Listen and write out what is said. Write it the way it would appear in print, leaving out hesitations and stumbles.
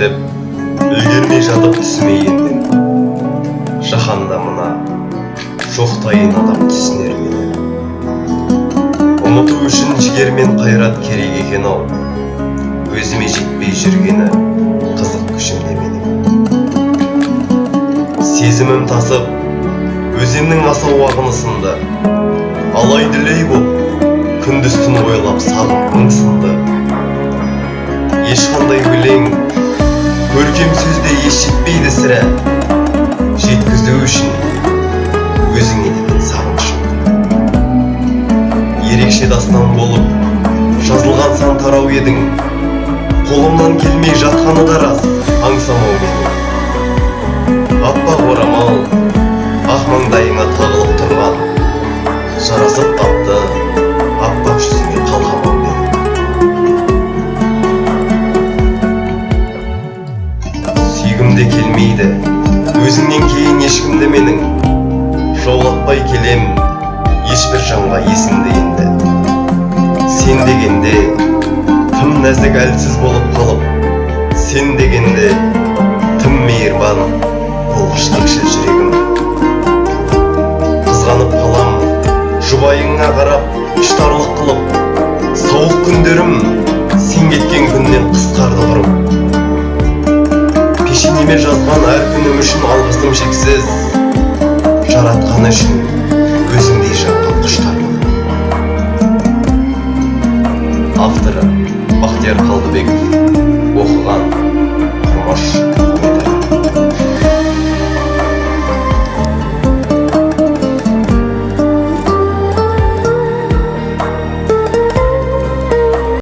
етіп үлгермей жатып түсіме ендім. Жаһанда мына жоқтайын адам түсінер мені. Ұмыту үшін жігер мен қайрат керек екен ау. Өзіме жетпей жүргені қызық күшімде менің. Сезімім тасып өзеннің асау ағынысында, алай дүлей боп күндіз түн ойлап сағым ыңсынды. Ешқандай өлең көркем сөзде еш жетпейді сірә, жеткізу үшін өзіңе деген сағынышым. Ерекше дастан болып жазылған сан тарау едің, қолымнан келмей жатқаны да рас аңсамау менің. Аппақ орамал ақ маңдайыңа тағылып тұрған, жарасып қапты аппақ жүзіңе қалқамау менің. Сүйгімде келмейді өзіңнен кейін ешкімді менің, жаулатпай келем ешбір жанға есімді енді. Сен дегенде тым нәзік әлсіз болып қалып, сен дегенде тым мейірбан болғыш текшіл жүрегім. Қызғанып қалам жұбайыңа қарап іштарлық қылып, сауық күндерім сен кеткен күннен қысқарды құрып. Пешенеме жазған әр күнім үшін алғысым шексіз, жаратқаны үшін өзіңдей жаққан құштар болдым. Авторы Бақтияр Қалдыбеков, оқыған Құрмаш.